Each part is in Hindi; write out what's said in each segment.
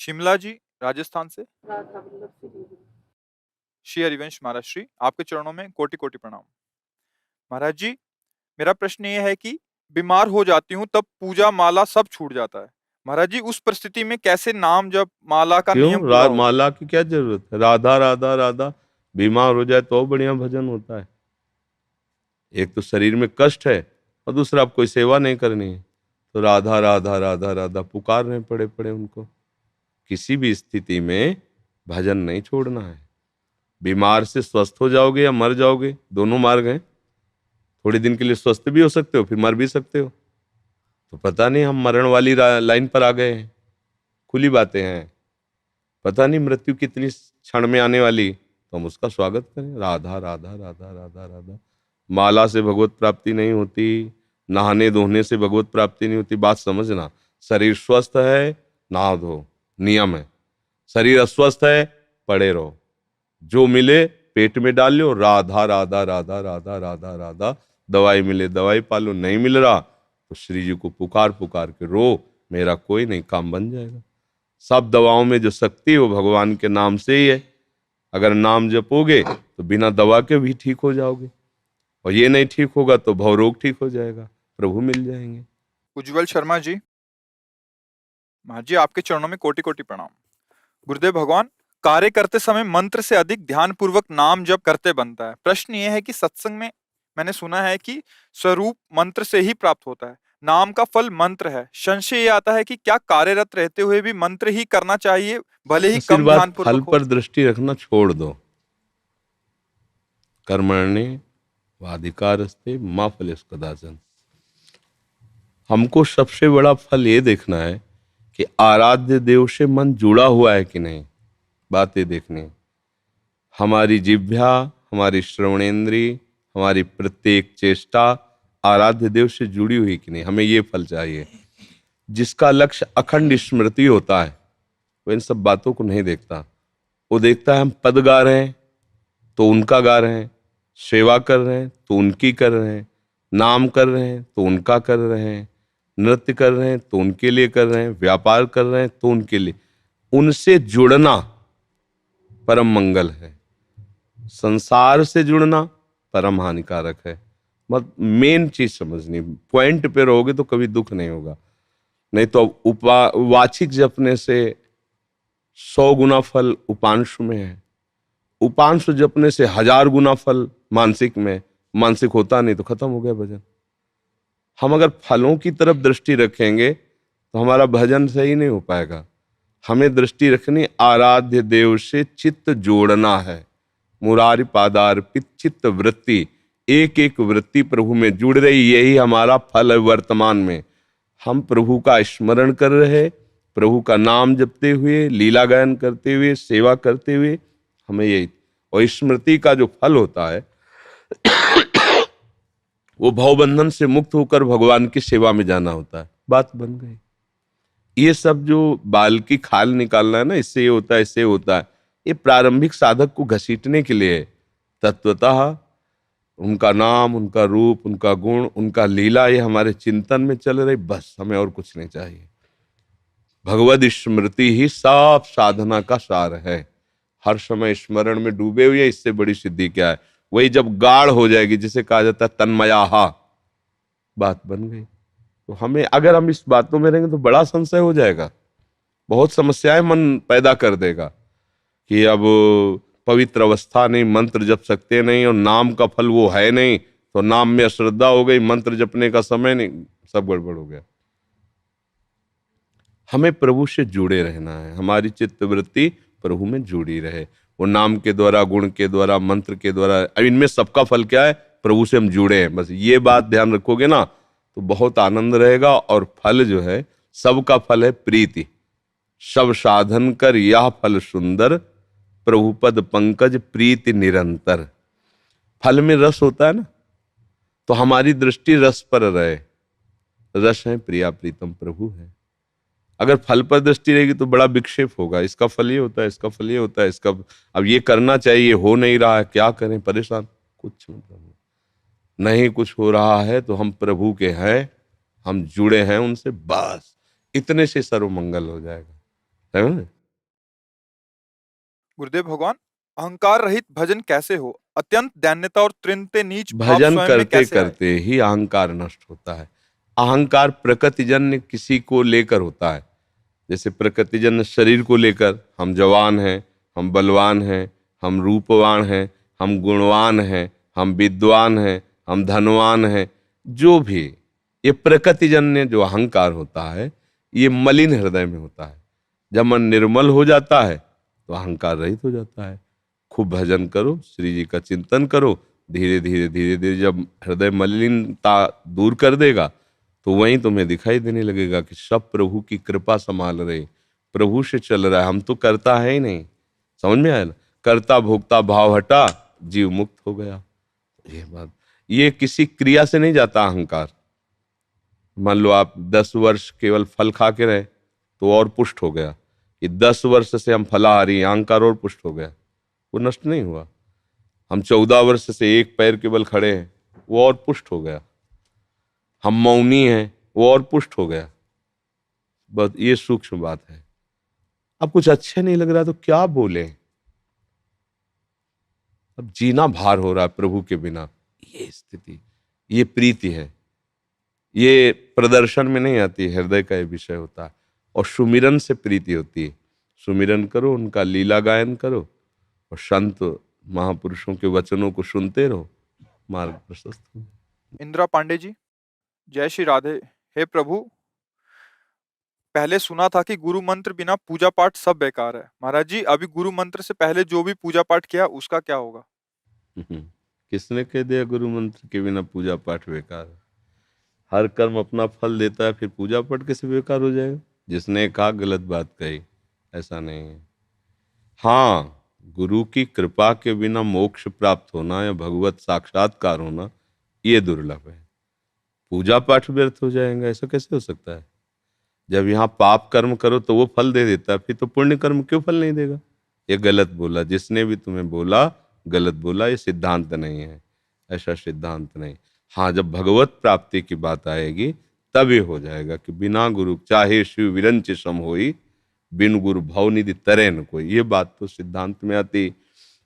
शिमला जी, राजस्थान से। राधा वल्लभ श्री। श्री हरिवंश महाराज श्री, आपके चरणों में कोटि कोटि प्रणाम। महाराज जी, मेरा प्रश्न ये है कि बीमार हो जाती हूँ तब पूजा माला सब छूट जाता है। महाराज जी, उस परिस्थिति में कैसे नाम जप माला का नियम पूरा क्यों हो? माला की क्या जरूरत है? राधा राधा राधा। बीमार हो जाए तो बढ़िया भजन होता है। एक तो शरीर में कष्ट है और दूसरा आप कोई सेवा नहीं करनी है, तो राधा राधा राधा राधा पुकारने पड़े पड़े उनको। किसी भी स्थिति में भजन नहीं छोड़ना है। बीमार से स्वस्थ हो जाओगे या मर जाओगे, दोनों मार्ग हैं। थोड़े दिन के लिए स्वस्थ भी हो सकते हो, फिर मर भी सकते हो। तो पता नहीं हम मरण वाली लाइन पर आ गए हैं। खुली बातें हैं, पता नहीं मृत्यु कितनी क्षण में आने वाली, तो हम उसका स्वागत करें। राधा राधा राधा राधा राधा। माला से भगवत प्राप्ति नहीं होती, नहाने धोने से भगवत प्राप्ति नहीं होती। बात समझना, शरीर स्वस्थ है नहा धो, नियम है। शरीर अस्वस्थ है, पड़े रहो, जो मिले पेट में डाल लो, राधा राधा राधा राधा राधा राधा। दवाई मिले दवाई पालो, नहीं मिल रहा तो श्री जी को पुकार पुकार के रो, मेरा कोई नहीं, काम बन जाएगा। सब दवाओं में जो शक्ति है वो भगवान के नाम से ही है। अगर नाम जपोगे तो बिना दवा के भी ठीक हो जाओगे, और ये नहीं ठीक होगा तो भवरोग ठीक हो जाएगा, प्रभु मिल जाएंगे। उज्जवल शर्मा जी, महाराज जी आपके चरणों में कोटि कोटि प्रणाम। गुरुदेव भगवान, कार्य करते समय मंत्र से अधिक ध्यान पूर्वक नाम जप करते बनता है। प्रश्न ये है कि सत्संग में मैंने सुना है कि स्वरूप मंत्र से ही प्राप्त होता है, नाम का फल मंत्र है। संशय ये आता है कि क्या कार्यरत रहते हुए भी मंत्र ही करना चाहिए, भले ही कम ध्यान आशीर्वाद फल पूर्वक हो? पर दृष्टि रखना छोड़ दो। कर्मण्ये वाधिकारस्ते मां फलेषु कदाचन। हमको सबसे बड़ा फल ये देखना है कि आराध्य देव से मन जुड़ा हुआ है कि नहीं। बातें देखनी, हमारी जिह्वा, हमारी श्रवणेन्द्री, हमारी प्रत्येक चेष्टा आराध्य देव से जुड़ी हुई कि नहीं, हमें ये फल चाहिए। जिसका लक्ष्य अखंड स्मृति होता है वो इन सब बातों को नहीं देखता। वो देखता है हम पद गा रहे हैं तो उनका गा रहे हैं, सेवा कर रहे हैं तो उनकी कर रहे हैं, नाम कर रहे हैं तो उनका कर रहे हैं, नृत्य कर रहे हैं तो उनके लिए कर रहे हैं, व्यापार कर रहे हैं तो उनके लिए। उनसे जुड़ना परम मंगल है, संसार से जुड़ना परम हानिकारक है। मत मेन चीज समझनी, पॉइंट पे रहोगे तो कभी दुख नहीं होगा। नहीं तो वाचिक जपने से 100 गुना फल उपांशु में है, उपांशु जपने से 1000 गुना फल मानसिक में। मानसिक होता नहीं तो खत्म हो गया भजन। हम अगर फलों की तरफ दृष्टि रखेंगे तो हमारा भजन सही नहीं हो पाएगा। हमें दृष्टि रखनी आराध्य देव से चित्त जोड़ना है। मुरारी पादार्पित चित्त वृत्ति, एक एक वृत्ति प्रभु में जुड़ रही, यही हमारा फल है। वर्तमान में हम प्रभु का स्मरण कर रहे, प्रभु का नाम जपते हुए, लीला गायन करते हुए, सेवा करते हुए, हमें यही। और स्मृति का जो फल होता है वो भवबंधन से मुक्त होकर भगवान की सेवा में जाना होता है। बात बन गई। ये सब जो बाल की खाल निकालना है ना, इससे ये होता है, इससे होता है, ये प्रारंभिक साधक को घसीटने के लिए है। तत्वतः उनका नाम, उनका रूप, उनका गुण, उनका लीला, ये हमारे चिंतन में चल रही, बस हमें और कुछ नहीं चाहिए। भगवद स्मृति ही सब साधना का सार है। हर समय स्मरण में डूबे हुए, इससे बड़ी सिद्धि क्या है। वही जब गाढ़ हो जाएगी, जिसे कहा जाता है तन्मयाहा, बात बन गई। तो हमें, अगर हम इस बातों में रहेंगे तो बड़ा संशय हो जाएगा, बहुत समस्याएं मन पैदा कर देगा कि अब पवित्र अवस्था नहीं, मंत्र जप सकते नहीं, और नाम का फल वो है नहीं, तो नाम में अश्रद्धा हो गई, मंत्र जपने का समय नहीं, सब गड़बड़ हो गया। हमें प्रभु से जुड़े रहना है, हमारी चित्त वृत्ति प्रभु में जुड़ी रहे। वो नाम के द्वारा, गुण के द्वारा, मंत्र के द्वारा, इनमें सबका फल क्या है? प्रभु से हम जुड़े हैं। बस ये बात ध्यान रखोगे ना तो बहुत आनंद रहेगा। और फल जो है, सबका फल है प्रीति। सब साधन कर यह फल सुंदर, प्रभुपद पंकज प्रीति निरंतर। फल में रस होता है ना, तो हमारी दृष्टि रस पर रहे। रस है प्रिया प्रीतम प्रभु है। अगर फल पर दृष्टि रहेगी तो बड़ा विक्षेप होगा, इसका फल ये होता है, इसका फल ये होता है, इसका अब ये करना चाहिए, हो नहीं रहा है, क्या करें, परेशान। कुछ मतलब नहीं, कुछ हो रहा है तो हम प्रभु के हैं, हम जुड़े हैं उनसे, बस इतने से सर्व मंगल हो जाएगा, है ना। गुरुदेव भगवान, अहंकार रहित भजन कैसे हो? अत्यंत दैन्यता और त्रिन्ते नीच भाव भजन स्वयं में करते कैसे आए? करते ही अहंकार नष्ट होता है। अहंकार प्रकृतिजन्य किसी को लेकर होता है। जैसे प्रकृतिजन्य शरीर को लेकर हम जवान हैं, हम बलवान हैं, हम रूपवान हैं, हम गुणवान हैं, हम विद्वान हैं, हम धनवान हैं, जो भी ये प्रकृतिजन्य जो अहंकार होता है, ये मलिन हृदय में होता है। जब मन निर्मल हो जाता है तो अहंकार रहित हो जाता है। खूब भजन करो, श्री जी का चिंतन करो, धीरे धीरे धीरे धीरे जब हृदय मलिनता दूर कर देगा तो वहीं तुम्हें दिखाई देने लगेगा कि सब प्रभु की कृपा संभाल रहे, प्रभु से चल रहा है। हम तो करता है ही नहीं। समझ में आया ना? करता भोगता भाव हटा, जीव मुक्त हो गया। ये बात, ये किसी क्रिया से नहीं जाता अहंकार। मान लो आप 10 वर्ष केवल फल खा के रहे तो और पुष्ट हो गया, कि 10 वर्ष से हम फलाहारी, अहंकार और पुष्ट हो गया, वो नष्ट नहीं हुआ। हम 14 वर्ष से एक पैर केवल खड़े हैं, वो और पुष्ट हो गया। हम मौनी हैं, वो और पुष्ट हो गया। बस ये सूक्ष्म बात है। अब कुछ अच्छा नहीं लग रहा तो क्या बोले? अब जीना भार हो रहा है प्रभु के बिना। ये स्थिति, ये प्रीति है, ये प्रदर्शन में नहीं आती, हृदय का ये विषय होता है। और सुमिरन से प्रीति होती है। सुमिरन करो, उनका लीला गायन करो और संत महापुरुषों के वचनों को सुनते रहो, मार्ग प्रशस्त हो। इंदिरा पांडे जी, जय श्री राधे। हे प्रभु, पहले सुना था कि गुरु मंत्र बिना पूजा पाठ सब बेकार है। महाराज जी, अभी गुरु मंत्र से पहले जो भी पूजा पाठ किया उसका क्या होगा? किसने कह दिया गुरु मंत्र के बिना पूजा पाठ बेकार है? हर कर्म अपना फल देता है, फिर पूजा पाठ कैसे बेकार हो जाएगा? जिसने कहा गलत बात कही, ऐसा नहीं है। हाँ, गुरु की कृपा के बिना मोक्ष प्राप्त होना या भगवत साक्षात्कार होना ये दुर्लभ है। पूजा पाठ व्यर्थ हो जाएगा, ऐसा कैसे हो सकता है? जब यहाँ पाप कर्म करो तो वो फल दे देता है, फिर तो पुण्य कर्म क्यों फल नहीं देगा? ये गलत बोला, जिसने भी तुम्हें बोला गलत बोला। ये सिद्धांत नहीं है, ऐसा सिद्धांत नहीं। हाँ, जब भगवत प्राप्ति की बात आएगी तब ये हो जाएगा कि बिना गुरु चाहे शिव विरंच सम होई, बिन गुरु भवनिधि तरे न कोई। ये बात तो सिद्धांत में आती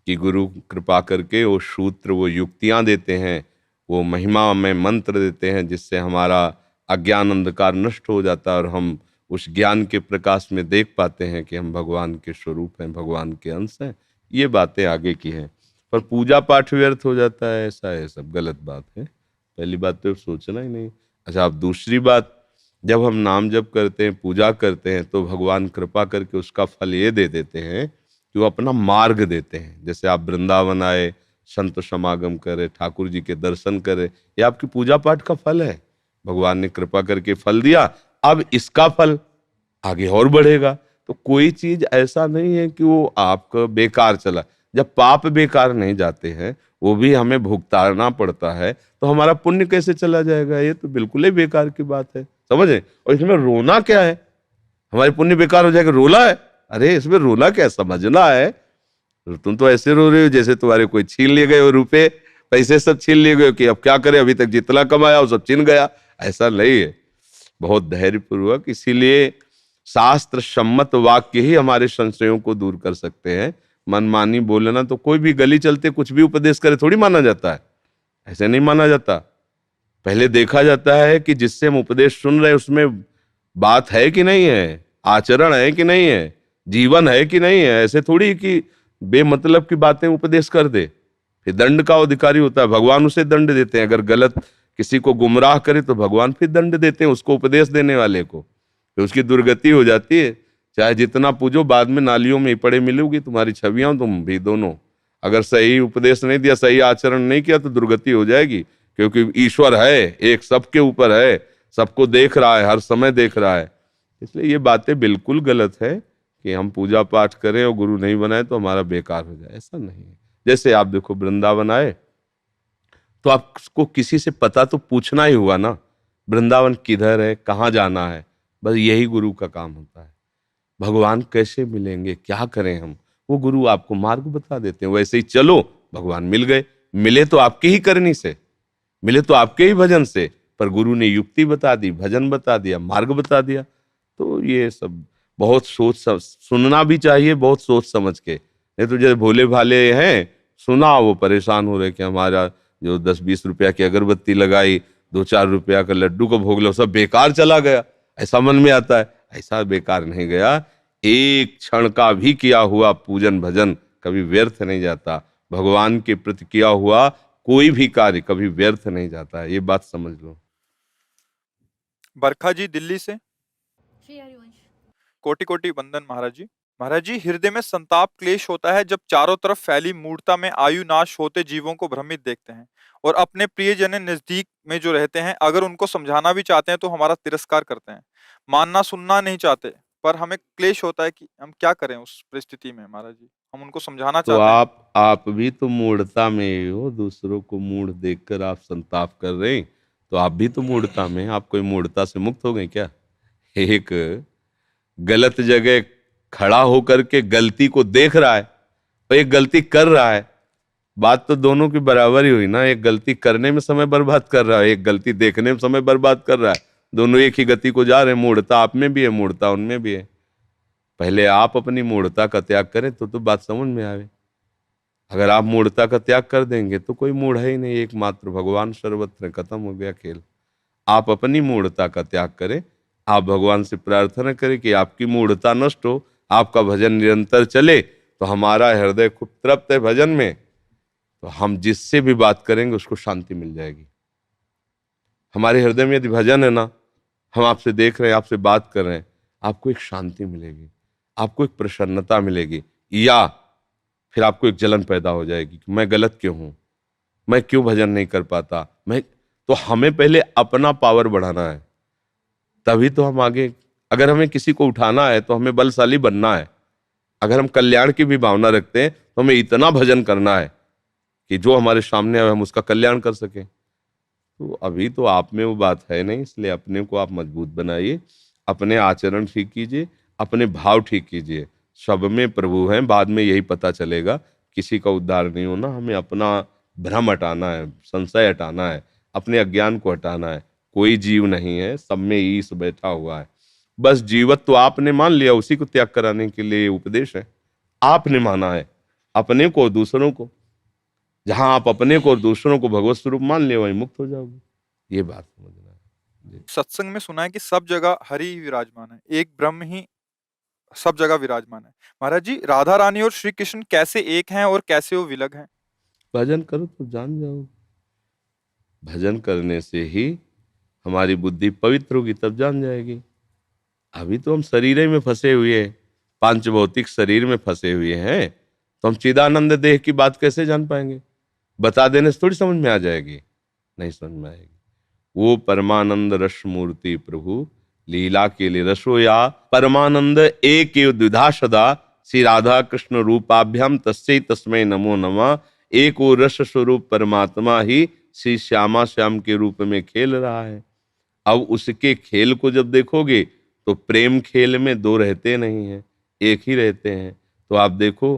कि गुरु कृपा करके वो सूत्र, वो युक्तियां देते हैं, वो महिमा में मंत्र देते हैं, जिससे हमारा अज्ञान अंधकार नष्ट हो जाता है और हम उस ज्ञान के प्रकाश में देख पाते हैं कि हम भगवान के स्वरूप हैं, भगवान के अंश हैं। ये बातें आगे की हैं। पर पूजा पाठ व्यर्थ हो जाता है, ऐसा है, सब गलत बात है। पहली बात तो सोचना ही नहीं। अच्छा, अब दूसरी बात, जब हम नाम जप करते हैं, पूजा करते हैं, तो भगवान कृपा करके उसका फल ये दे देते हैं कि वो अपना मार्ग देते हैं। जैसे आप वृंदावन आए, संत समागम करे, ठाकुर जी के दर्शन करे, ये आपकी पूजा पाठ का फल है। भगवान ने कृपा करके फल दिया, अब इसका फल आगे और बढ़ेगा। तो कोई चीज ऐसा नहीं है कि वो आपका बेकार चला। जब पाप बेकार नहीं जाते हैं, वो भी हमें भुगताना पड़ता है, तो हमारा पुण्य कैसे चला जाएगा? ये तो बिल्कुल ही बेकार की बात है, समझे? और इसमें रोना क्या है? हमारे पुण्य बेकार हो जाएगा, रोला है? अरे इसमें रोना क्या, समझना है। तुम तो ऐसे रो रहे हो जैसे तुम्हारे कोई छीन लिए गए हो, रुपए पैसे सब छीन लिए गए कि अब क्या करें, अभी तक जितना कमाया वो सब छीन गया। ऐसा नहीं है, बहुत धैर्यपूर्वक। इसीलिए शास्त्र सम्मत वाक्य ही हमारे संशयों को दूर कर सकते हैं। मनमानी बोलना, तो कोई भी गली चलते कुछ भी उपदेश करे थोड़ी माना जाता है, ऐसे नहीं माना जाता। पहले देखा जाता है कि जिससे हम उपदेश सुन रहे हैं उसमें बात है कि नहीं है, आचरण है कि नहीं है, जीवन है कि नहीं है। ऐसे थोड़ी कि बेमतलब की बातें उपदेश कर दे। फिर दंड का अधिकारी होता है, भगवान उसे दंड देते हैं। अगर गलत किसी को गुमराह करे तो भगवान फिर दंड देते हैं उसको, उपदेश देने वाले को। फिर उसकी दुर्गति हो जाती है। चाहे जितना पूजो, बाद में नालियों में ही पड़े मिलोगी तुम्हारी छवियां, तुम भी दोनों। अगर सही उपदेश नहीं दिया, सही आचरण नहीं किया तो दुर्गति हो जाएगी। क्योंकि ईश्वर है एक, सबके ऊपर है, सबको देख रहा है, हर समय देख रहा है। इसलिए ये बातें बिल्कुल गलत है कि हम पूजा पाठ करें और गुरु नहीं बनाए तो हमारा बेकार हो जाए, ऐसा नहीं है। जैसे आप देखो, वृंदावन आए तो आपको किसी से पता तो पूछना ही हुआ ना, वृंदावन किधर है, कहाँ जाना है। बस यही गुरु का काम होता है। भगवान कैसे मिलेंगे, क्या करें हम, वो गुरु आपको मार्ग बता देते हैं। वैसे ही चलो, भगवान मिल गए। मिले तो आपकी ही करनी से, मिले तो आपके ही भजन से, पर गुरु ने युक्ति बता दी, भजन बता दिया, मार्ग बता दिया। तो ये सब बहुत सुनना भी चाहिए, बहुत सोच समझ के। नहीं तो जैसे भोले भाले हैं, सुना वो परेशान हो रहे कि हमारा जो 10-20 रुपया की अगरबत्ती लगाई, 2-4 रुपया का लड्डू को भोग लो, सब बेकार चला गया, ऐसा मन में आता है। ऐसा बेकार नहीं गया, एक क्षण का भी किया हुआ पूजन भजन कभी व्यर्थ नहीं जाता। भगवान के प्रति किया हुआ कोई भी कार्य कभी व्यर्थ नहीं जाता है, ये बात समझ लो। बरखा जी दिल्ली से, श्री हरिवंश। कोटि कोटि वंदन महाराज जी। महाराज जी, हृदय में संताप क्लेश होता है जब चारों तरफ फैली मूढ़ता में आयु नाश होते जीवों को भ्रमित देखते हैं और अपने प्रियजन नजदीक में जो रहते हैं, अगर उनको समझाना भी चाहते हैं तो हमारा तिरस्कार करते हैं, मानना सुनना नहीं चाहते, पर हमें क्लेश होता है कि हम क्या करें उस परिस्थिति में। महाराज जी, हम उनको समझाना तो चाहते हैं। आप भी तो मूढ़ता में ही हो, दूसरों को मूढ़ देखकर आप संताप कर रहे हैं, तो आप भी तो मूढ़ता में हैं। आप कोई मूढ़ता से मुक्त हो गए क्या? एक गलत जगह खड़ा होकर के गलती को देख रहा है और एक गलती कर रहा है, बात तो दोनों की बराबर ही हुई ना। एक गलती करने में समय बर्बाद कर रहा है, एक गलती देखने में समय बर्बाद कर रहा है, दोनों एक ही गति को जा रहे हैं। मूढ़ता आप में भी है, मूढ़ता उनमें भी है। पहले आप अपनी मूढ़ता का त्याग करें तो बात समझ में आवे। अगर आप मूढ़ता का त्याग कर देंगे तो कोई मूढ़ है ही नहीं, एकमात्र भगवान सर्वत्र, खत्म हो गया खेल। आप अपनी मूढ़ता का त्याग करें, आप भगवान से प्रार्थना करें कि आपकी मूढ़ता नष्ट हो, आपका भजन निरंतर चले, तो हमारा हृदय खूब तृप्त है भजन में, तो हम जिससे भी बात करेंगे उसको शांति मिल जाएगी। हमारे हृदय में यदि भजन है ना, हम आपसे देख रहे हैं, आपसे बात कर रहे हैं, आपको एक शांति मिलेगी, आपको एक प्रसन्नता मिलेगी, या फिर आपको एक जलन पैदा हो जाएगी कि मैं गलत क्यों हूं, मैं क्यों भजन नहीं कर पाता। तो हमें पहले अपना पावर बढ़ाना है, तभी तो हम आगे। अगर हमें किसी को उठाना है तो हमें बलशाली बनना है। अगर हम कल्याण की भी भावना रखते हैं तो हमें इतना भजन करना है कि जो हमारे सामने आए हम उसका कल्याण कर सकें। तो अभी तो आप में वो बात है नहीं, इसलिए अपने को आप मजबूत बनाइए, अपने आचरण ठीक कीजिए, अपने भाव ठीक कीजिए। सब में प्रभु हैं, बाद में यही पता चलेगा। किसी का उद्धार नहीं होना, हमें अपना भ्रम हटाना है, संशय हटाना है, अपने अज्ञान को हटाना है। कोई जीव नहीं है, सब में ईश बैठा हुआ है। बस जीवत तो आपने मान लिया, उसी को त्याग कराने के लिए उपदेश है। आपने माना है, अपने को और दूसरों को। जहां आप अपने को और दूसरों को भगवत स्वरूप मान ले, वहीं मुक्त हो जाओगे। ये बात समझना है। सत्संग में सुना है कि सब जगह हरि ही विराजमान है, एक ब्रह्म ही सब जगह विराजमान है। महाराज जी, राधा रानी और श्री कृष्ण कैसे एक हैं और कैसे वो विलग हैं? भजन करो तो जान जाओ। भजन करने से ही हमारी बुद्धि पवित्र होगी, तब जान जाएगी। अभी तो हम शरीर में फंसे हुए हैं, पांच भौतिक शरीर में फंसे हुए हैं, तो हम चिदानंद देह की बात कैसे जान पाएंगे? बता देने से थोड़ी समझ में आ जाएगी, नहीं समझ में आएगी। वो परमानंद रस मूर्ति प्रभु लीला के लिए रसो, या परमानंद एक द्विधा सदा श्री राधा कृष्ण रूपाभ्याम तस्मै तस्मै नमो नमः। एक वो रस स्वरूप परमात्मा ही श्री श्यामा श्याम के रूप में खेल रहा है। अब उसके खेल को जब देखोगे तो प्रेम खेल में दो रहते नहीं हैं, एक ही रहते हैं। तो आप देखो,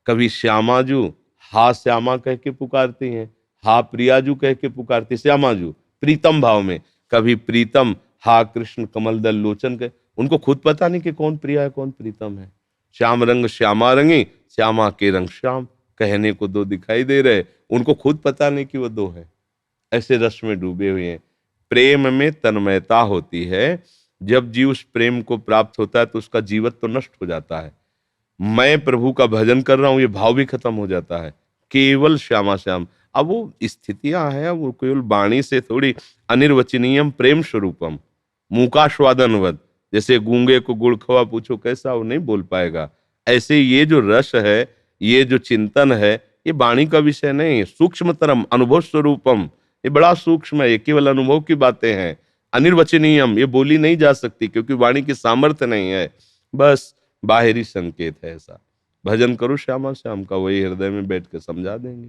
कभी श्यामाजू हा श्यामा कह के पुकारती हैं, हा प्रियाजू कह के पुकारती श्यामाजू प्रीतम भाव में। कभी प्रीतम हा कृष्ण कमल दल लोचन कह, उनको खुद पता नहीं कि कौन प्रिया है कौन प्रीतम है। श्याम रंग श्यामा रंगी, श्यामा के रंग श्याम, कहने को दो दिखाई दे रहे, उनको खुद पता नहीं कि वो दो है। ऐसे रस में डूबे हुए हैं। प्रेम में तन्मयता होती है। जब जीव उस प्रेम को प्राप्त होता है तो उसका जीवत तो नष्ट हो जाता है। मैं प्रभु का भजन कर रहा हूं, ये भाव भी खत्म हो जाता है। केवल श्यामा श्याम। अब वो स्थितियां हैं, वो केवल वाणी से थोड़ी। अनिर्वचनीयम प्रेम स्वरूपम मूकास्वादनवद, जैसे गूंगे को गुड़ खवा पूछो कैसा, वो नहीं बोल पाएगा। ऐसे ये जो रस है, ये जो चिंतन है, ये वाणी का विषय नहीं है। सूक्ष्मतरम अनुभव स्वरूपम, ये बड़ा सूक्ष्म है, ये केवल अनुभव की बातें हैं। अनिर्वचनीयम, ये बोली नहीं जा सकती क्योंकि वाणी की सामर्थ्य नहीं है, बस बाहरी संकेत है। ऐसा भजन करो श्यामा श्याम का, वही हृदय में बैठ के समझा देंगे।